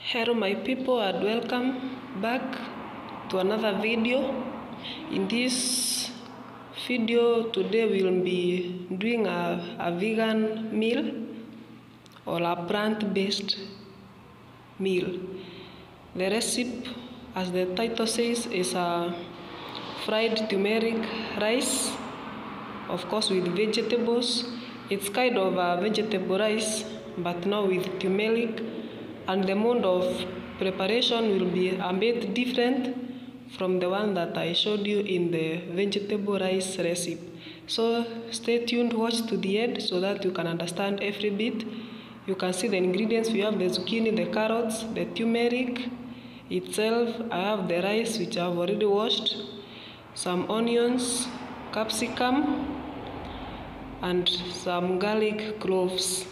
Hello my people, and welcome back to another video. In this video today we'll be doing a vegan meal or a plant-based meal. The recipe, as the title says, is a fried turmeric rice, of course with vegetables. It's kind of a vegetable rice but not with turmeric, and the mode of preparation will be a bit different from the one that I showed you in the vegetable rice recipe. So stay tuned, watch to the end so that you can understand every bit. You can see the ingredients. We have the zucchini, the carrots, the turmeric itself. I have the rice which I've already washed, some onions, capsicum, and some garlic cloves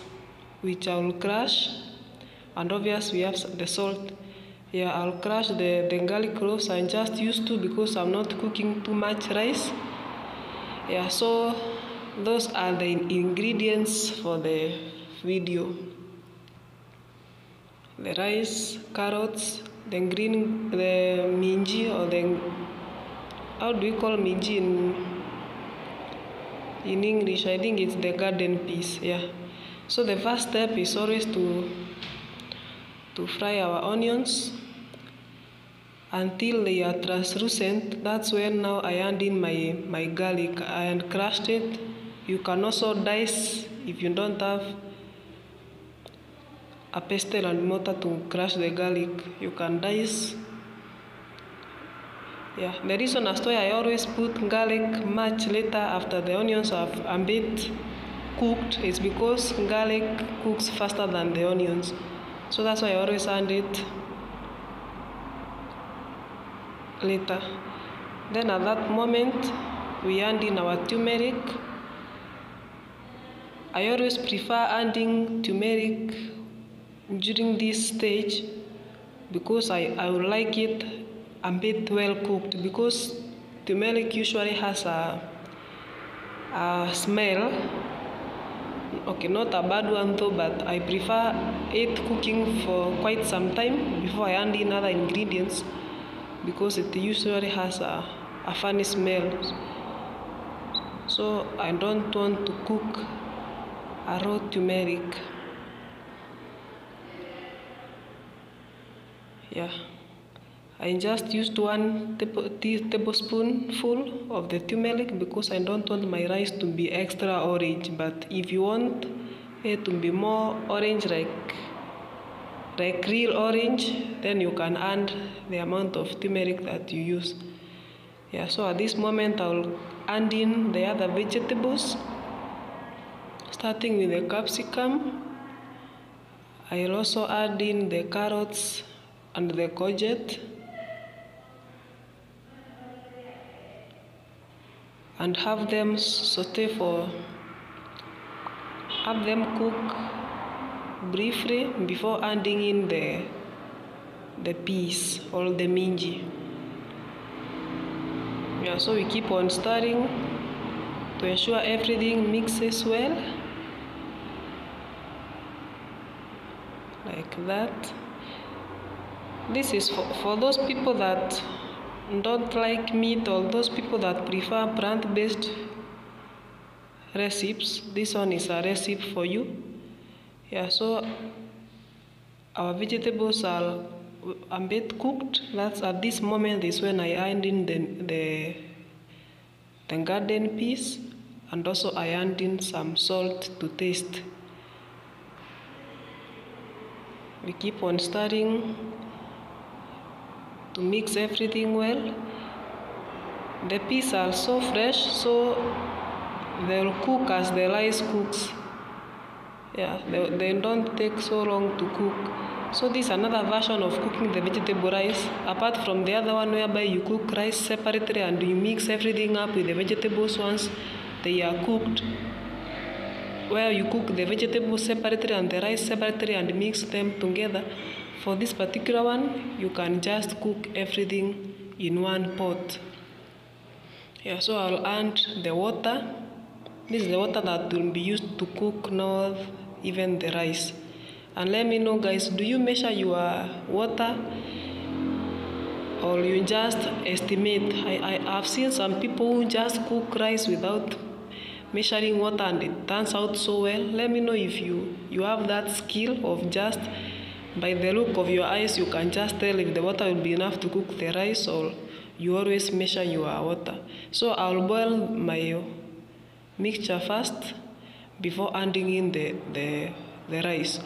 which I will crush. And obviously we have the salt. Yeah, I'll crush the garlic cloves. I just used to because I'm not cooking too much rice. Yeah, so those are the ingredients for the video. The rice, carrots, the minji, or the, how do we call minji in English? I think it's the garden peas. Yeah. So the first step is always to fry our onions until they are translucent. That's when now I add in my garlic. I crushed it. You can also dice if you don't have a pestle and mortar to crush the garlic. You can dice. Yeah, the reason as to why I always put garlic much later after the onions have a bit cooked is because garlic cooks faster than the onions. So that's why I always add it later. Then at that moment, we add in our turmeric. I always prefer adding turmeric during this stage because I would like it a bit well cooked, because turmeric usually has a smell. Okay, not a bad one though, but I prefer it cooking for quite some time before I add in other ingredients, because it usually has a funny smell. So I don't want to cook a raw turmeric. Yeah, I just used 1 tablespoonful of the turmeric because I don't want my rice to be extra orange. But if you want it to be more orange, like real orange, then you can add the amount of turmeric that you use. Yeah, so at this moment I'll add in the other vegetables, starting with the capsicum. I'll also add in the carrots and the courgette, and have them cook briefly before adding in the peas or the minji. Yeah, so we keep on stirring to ensure everything mixes well, like that. This is for those people that don't like meat, or those people that prefer plant-based recipes. This one is a recipe for you. Yeah, so our vegetables are a bit cooked. That's at this moment is when I add in the garden peas, and also I add in some salt to taste. We keep on stirring to mix everything well. The peas are so fresh, so they'll cook as the rice cooks. Yeah, they don't take so long to cook. So this is another version of cooking the vegetable rice, apart from the other one whereby you cook rice separately and you mix everything up with the vegetables once they are cooked, where you cook the vegetables separately and the rice separately and mix them together. For this particular one, you can just cook everything in one pot. Yeah, so I'll add the water. This is the water that will be used to cook now even the rice. And let me know, guys, do you measure your water or you just estimate? I've seen some people who just cook rice without measuring water and it turns out so well. Let me know if you have that skill of just by the look of your eyes you can just tell if the water will be enough to cook the rice, or you always measure your water. So I'll boil my mixture first before adding in the rice.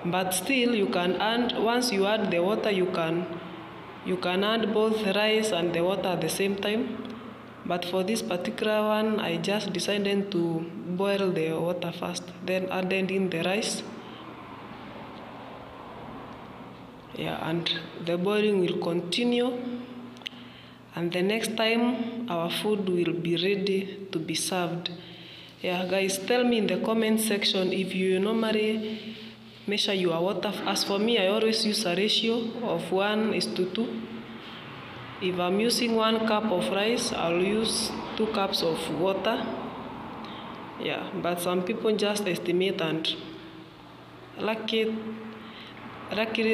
But still, you can add, once you add the water, you can add both the rice and the water at the same time. But for this particular one, I just decided to boil the water first, then added in the rice. Yeah, and the boiling will continue, and the next time our food will be ready to be served. Yeah, guys, tell me in the comment section if you normally measure your water. As for me, I always use a ratio of 1:2. If I'm using 1 cup of rice, I'll use 2 cups of water. Yeah, but some people just estimate, and luckily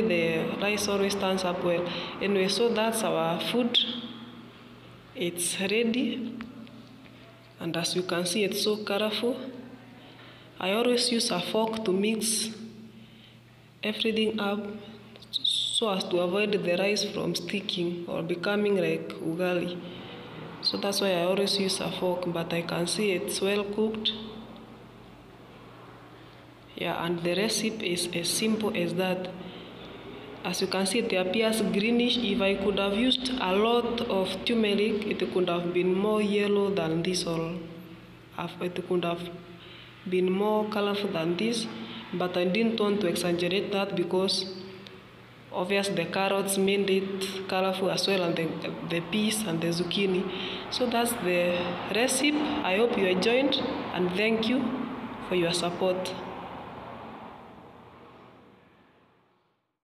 the rice always turns up well. Anyway, so that's our food. It's ready, and as you can see, it's so colorful. I always use a fork to mix everything up so as to avoid the rice from sticking or becoming like ugali. So that's why I always use a fork, but I can see it's well cooked. Yeah, and the recipe is as simple as that. As you can see, it appears greenish. If I could have used a lot of turmeric, it could have been more yellow than this, or it could have been more colorful than this. But I didn't want to exaggerate that because obviously the carrots made it colorful as well, and the peas and the zucchini. So that's the recipe. I hope you enjoyed, and thank you for your support.